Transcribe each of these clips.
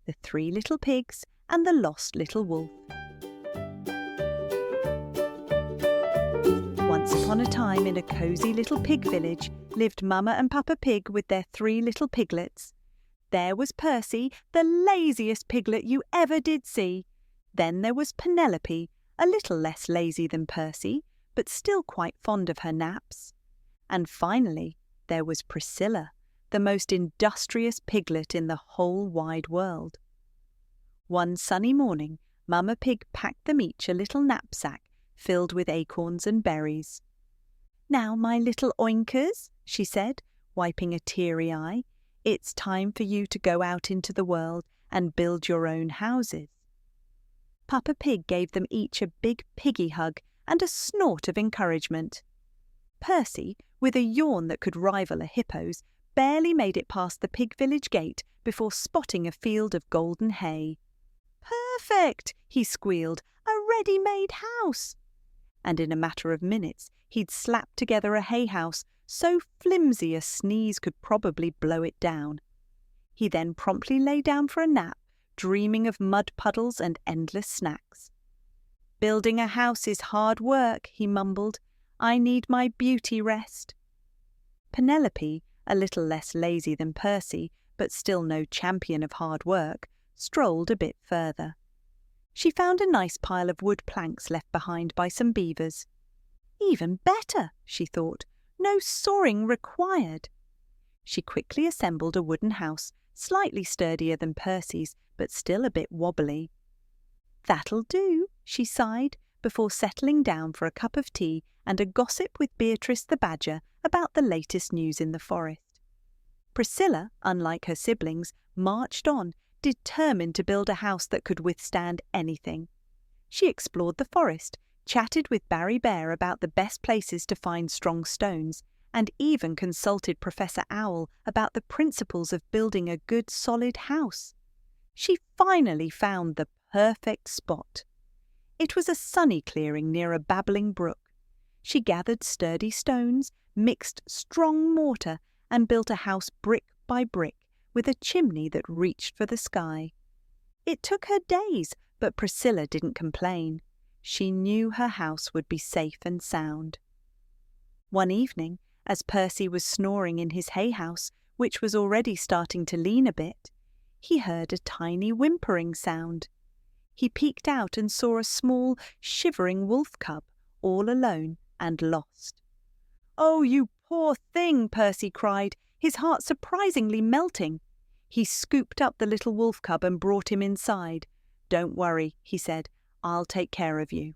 The Three Little Pigs and the Lost Little Wolf. Once upon a time, in a cosy little pig village, lived Mama and Papa Pig with their 3 little piglets. There was Percy, the laziest piglet you ever did see. Then there was Penelope, a little less lazy than Percy, but still quite fond of her naps. And finally, there was Priscilla, the most industrious piglet in the whole wide world. One sunny morning, Mama Pig packed them each a little knapsack filled with acorns and berries. "Now, my little oinkers," she said, wiping a teary eye, "it's time for you to go out into the world and build your own houses." Papa Pig gave them each a big piggy hug and a snort of encouragement. Percy, with a yawn that could rival a hippo's, barely made it past the pig village gate before spotting a field of golden hay. "Perfect!" he squealed. "A ready-made house!" And in a matter of minutes he'd slapped together a hay house so flimsy a sneeze could probably blow it down. He then promptly lay down for a nap, dreaming of mud puddles and endless snacks. "Building a house is hard work," he mumbled. "I need my beauty rest." Penelope, a little less lazy than Percy, but still no champion of hard work, strolled a bit further. She found a nice pile of wood planks left behind by some beavers. "Even better," she thought, "no sawing required." She quickly assembled a wooden house, slightly sturdier than Percy's, but still a bit wobbly. "That'll do," she sighed, before settling down for a cup of tea and a gossip with Beatrice the Badger about the latest news in the forest. Priscilla, unlike her siblings, marched on, determined to build a house that could withstand anything. She explored the forest, chatted with Barry Bear about the best places to find strong stones, and even consulted Professor Owl about the principles of building a good solid house. She finally found the perfect spot. It was a sunny clearing near a babbling brook. She gathered sturdy stones, mixed strong mortar, and built a house brick by brick, with a chimney that reached for the sky. It took her days, but Priscilla didn't complain. She knew her house would be safe and sound. One evening, as Percy was snoring in his hay house, which was already starting to lean a bit, he heard a tiny whimpering sound. He peeked out and saw a small, shivering wolf cub, all alone and lost. "Oh, you poor thing!" Percy cried, his heart surprisingly melting. He scooped up the little wolf cub and brought him inside. "Don't worry," he said, "I'll take care of you."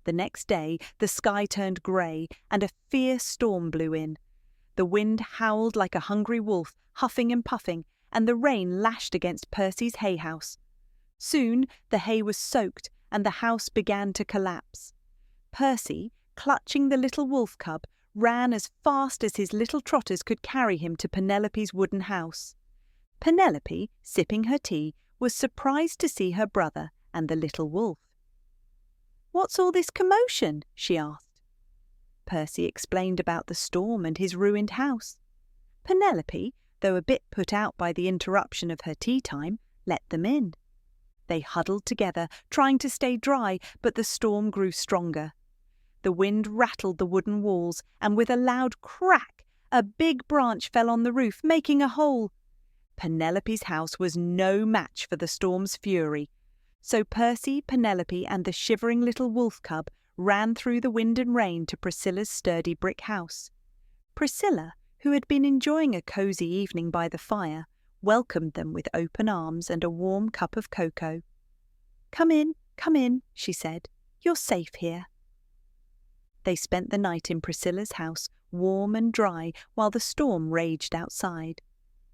The next day the sky turned grey and a fierce storm blew in. The wind howled like a hungry wolf, huffing and puffing, and the rain lashed against Percy's hay house. Soon the hay was soaked and the house began to collapse. Percy, clutching the little wolf cub, ran as fast as his little trotters could carry him to Penelope's wooden house. Penelope, sipping her tea, was surprised to see her brother and the little wolf. "What's all this commotion?" she asked. Percy explained about the storm and his ruined house. Penelope, though a bit put out by the interruption of her tea time, let them in. They huddled together, trying to stay dry, but the storm grew stronger. The wind rattled the wooden walls, and with a loud crack, a big branch fell on the roof, making a hole. Penelope's house was no match for the storm's fury, so Percy, Penelope, and the shivering little wolf cub ran through the wind and rain to Priscilla's sturdy brick house. Priscilla, who had been enjoying a cosy evening by the fire, welcomed them with open arms and a warm cup of cocoa. Come in," she said. "You're safe here." They spent the night in Priscilla's house, warm and dry, while the storm raged outside.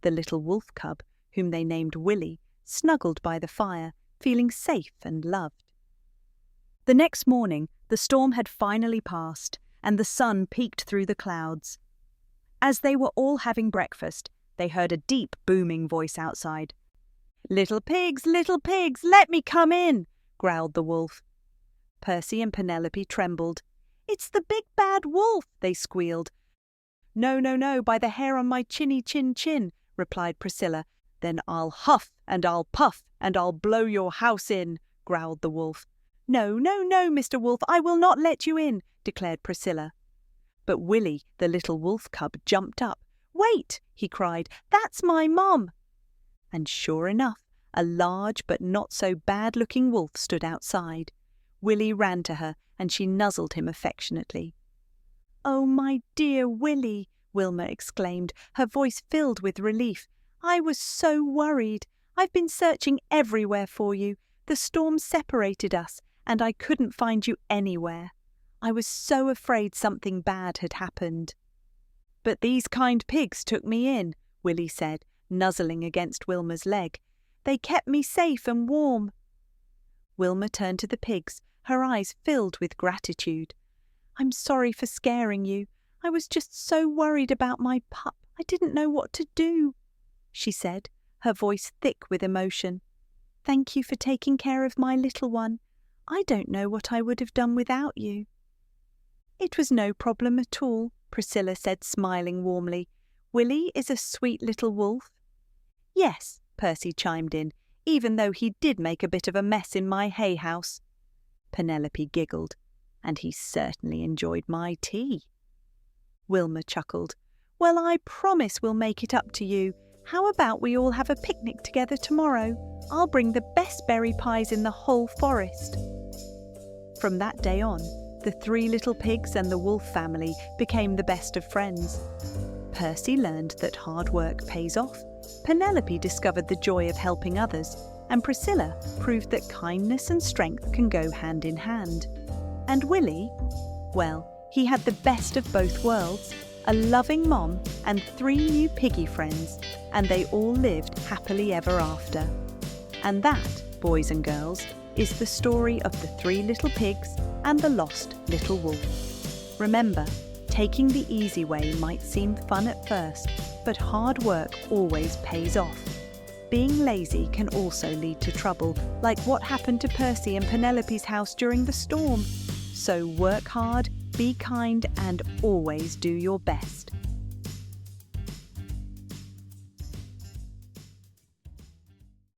The little wolf cub, whom they named Willie, snuggled by the fire, feeling safe and loved. The next morning, the storm had finally passed, and the sun peeked through the clouds. As they were all having breakfast, they heard a deep, booming voice outside. Little pigs, let me come in," growled the wolf. Percy and Penelope trembled. "It's the big bad wolf," they squealed. No, by the hair on my chinny chin," replied Priscilla. "Then I'll huff and I'll puff, and I'll blow your house in," growled the wolf. "No, no, no, Mr. Wolf, I will not let you in," declared Priscilla. But Willie, the little wolf cub, jumped up. "Wait," he cried, "that's my mom." And sure enough, a large but not so bad-looking wolf stood outside. Willie ran to her, and she nuzzled him affectionately. "Oh, my dear Willie," Wilma exclaimed, her voice filled with relief. "I was so worried. I've been searching everywhere for you. The storm separated us, and I couldn't find you anywhere. I was so afraid something bad had happened." "But these kind pigs took me in," Willie said, nuzzling against Wilma's leg. "They kept me safe and warm." Wilma turned to the pigs, her eyes filled with gratitude. "I'm sorry for scaring you. I was just so worried about my pup. I didn't know what to do," she said, her voice thick with emotion. "Thank you for taking care of my little one. I don't know what I would have done without you." "It was no problem at all," Priscilla said, smiling warmly. "Willie is a sweet little wolf." "Yes," Percy chimed in, "even though he did make a bit of a mess in my hay house." Penelope giggled. "And he certainly enjoyed my tea." Wilma chuckled. "Well, I promise we'll make it up to you. How about we all have a picnic together tomorrow? I'll bring the best berry pies in the whole forest." From that day on, the three little pigs and the wolf family became the best of friends. Percy learned that hard work pays off, Penelope discovered the joy of helping others, and Priscilla proved that kindness and strength can go hand in hand. And Willie? Well, he had the best of both worlds, a loving mom and 3 new piggy friends, and they all lived happily ever after. And that, boys and girls, is the story of the 3 little pigs and the lost little wolf. Remember, taking the easy way might seem fun at first, but hard work always pays off. Being lazy can also lead to trouble, like what happened to Percy and Penelope's house during the storm. So work hard, be kind, and always do your best.